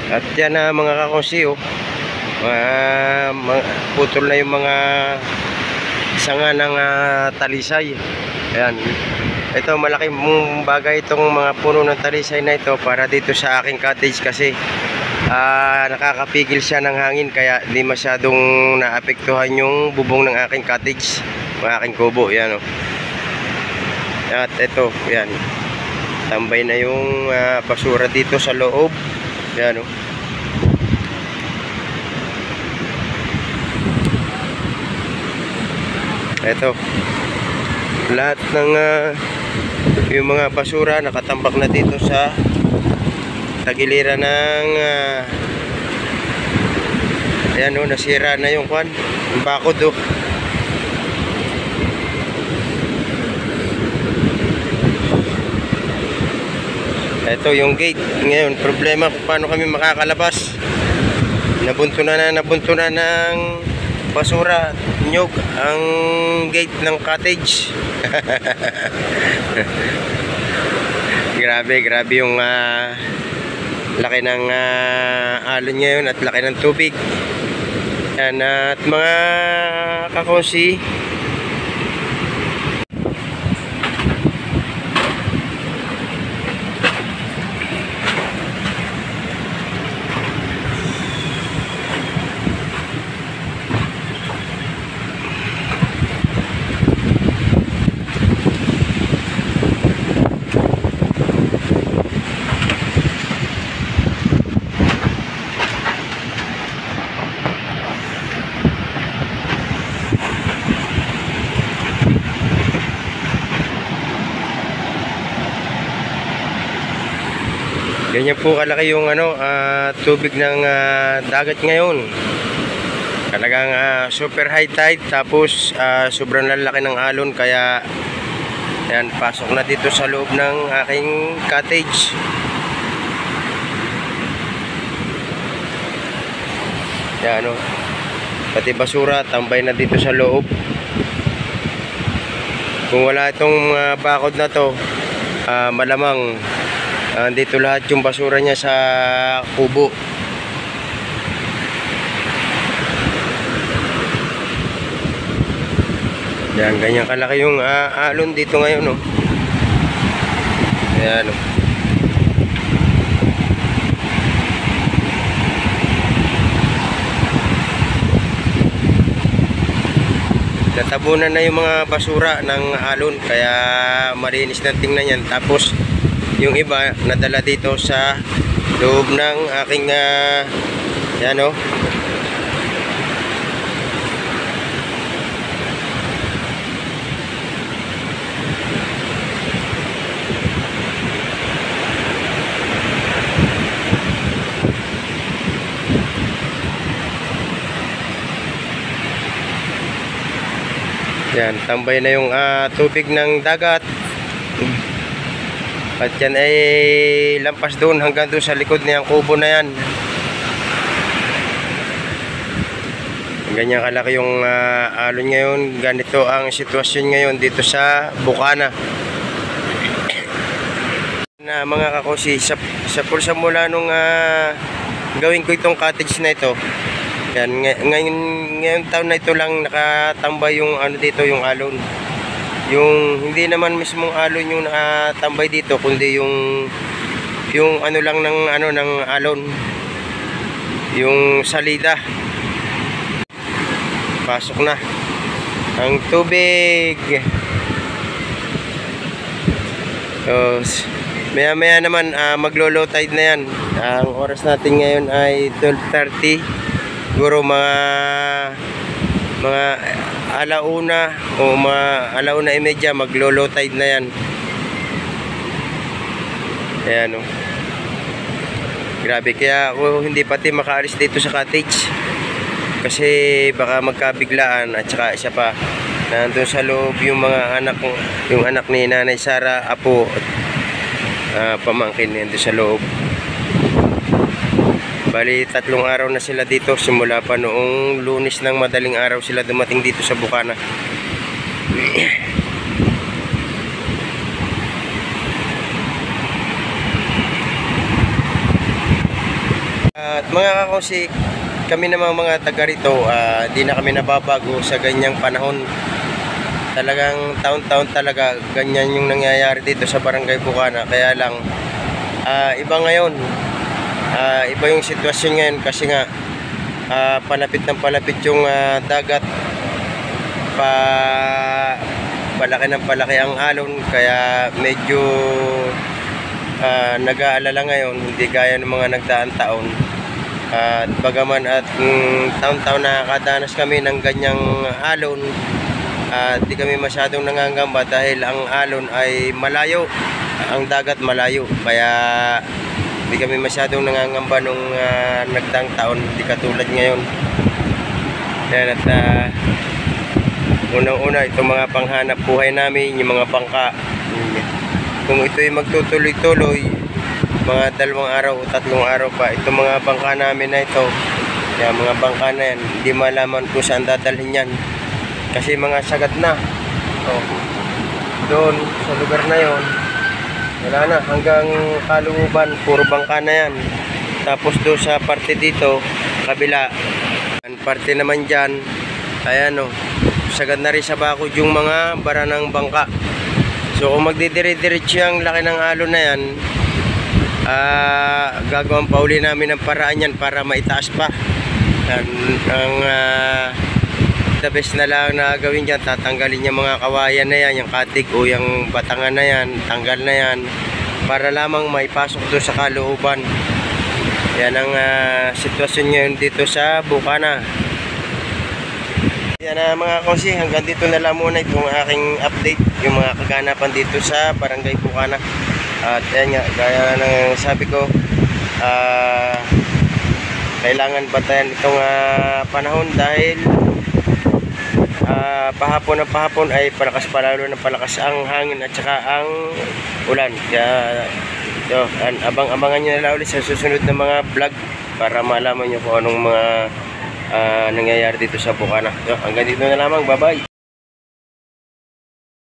At yan na mga kakonsi, oh. Putol na yung mga sanga ng talisay. Ayan. Ito malaking bagay itong mga puno ng talisay na ito para dito sa aking cottage kasi nakakapigil siya ng hangin kaya hindi masyadong naapektuhan yung bubong ng aking cottage, ng aking kubo. Yan, oh. At ito, yan. Tambay na yung basura dito sa loob. Yan, oh. Ito. Lahat ng yung mga basura nakatambak na dito sa tagiliran ng ayan, oh, nasira na yung kwan, yung bakod, oh. Ito yung gate. Ngayon, problema kung paano kami makakalabas. Nabunto na ng basura, nyog ang gate ng cottage. Grabe yung laki ng alon ngayon at laki ng tubig. Yan, at mga kakonsi, ganyan po kalaki yung tubig ng dagat ngayon. Talagang super high tide, tapos sobrang lalaki ng alon kaya yan, pasok na dito sa loob ng aking cottage. Yan, oh. Pati basura tambay na dito sa loob. Kung wala itong bakod na to, malamang dito lahat yung basura niya sa kubo. Yan, ganyan kalaki yung alon dito ngayon, oh. Ayan, oh. Natabunan na yung mga basura ng alon kaya malinis na tingnan yan. Tapos yung iba nadala dito sa loob ng aking yan, oh. Yan, tambay na yung tubig ng dagat. At yan ay lampas doon hanggang doon sa likod niyang kubo na yan. Ganyan kalaki yung alon ngayon. Ganito ang sitwasyon ngayon dito sa Bukana. Na mga kakosi, sa pulsa mula nung gawin ko itong cottage na ito. Yan, ngayon taon na ito lang nakatambay yung dito, yung alon. Yung hindi naman mismong alon yung nakatambay dito, kundi yung lang ng alon, yung salida. Pasok na ang tubig. So, maya naman maglo-low tide na yan. Ang oras natin ngayon ay 12:30. Siguro mga alauna o alauna e medya, maglo-low tide na yan. Ayan, oh. Grabe, kaya ako hindi pati makaalis dito sa cottage kasi baka magkabiglaan. At saka isa pa, nandun sa loob yung mga anak ko, yung anak ni Nanay Sara, apo, pamangkin nandun sa loob. Bali 3 araw na sila dito, simula pa noong Lunes ng madaling araw sila dumating dito sa Bukana. Mga kakosi, kami namang mga taga rito, di na kami nababago sa ganyang panahon. Talagang taon-taon talaga ganyan yung nangyayari dito sa Barangay Bukana. Kaya lang iba ngayon, iba yung sitwasyon ngayon kasi nga palapit ng palapit yung dagat, palaki ng palaki ang alon, kaya medyo nag-aalala ngayon, hindi gaya ng mga nagdaang taon. At bagaman at taon-taon nakakadanas kami ng ganyang alon, at di kami masyadong nangangamba dahil ang alon ay malayo, ang dagat malayo, kaya di kami masyadong nangangamba nung nagdaang taon, di katulad ngayon. Yan, at unang-una itong mga panghanap buhay namin, yung mga bangka, kung ito ay magtutuloy-tuloy mga 2 araw o 3 araw pa, itong mga bangka namin na ito, yan, mga bangka na yan, hindi malaman kung saan dadalhin yan kasi mga sagad na. Doon sa lugar na yon wala na, hanggang Kalooban puro bangka na yan. Tapos doon sa parte dito kabila, ang parte naman dyan, ayan sagad na rin sa bakod yung mga bara ng bangka. So kung magdidire-diretso ang laki ng alon na yan, gagawin pa uli namin ng paraan yan para maitaas pa. Ang the best na lang na gawin dyan, tatanggalin yung mga kawayan na yan, yung katig o yung batangan na yan, tanggal na yan para lamang maipasok doon sa kalooban. Yan ang sitwasyon ngayon dito sa Bukana. Yan mga kosi, hanggang dito na lang muna itong aking update, yung mga kaganapan dito sa Barangay Bukana. At yan nga, gaya ng sabi ko, kailangan batayan itong panahon dahil pahapon na pahapon ay palakas palalo ng palakas ang hangin at saka ang ulan. Kaya abang-abangan nyo na lang ulit sa susunod na mga vlog para malaman nyo kung anong mga nangyayari dito sa Bukana. Hanggang dito na lamang, bye bye.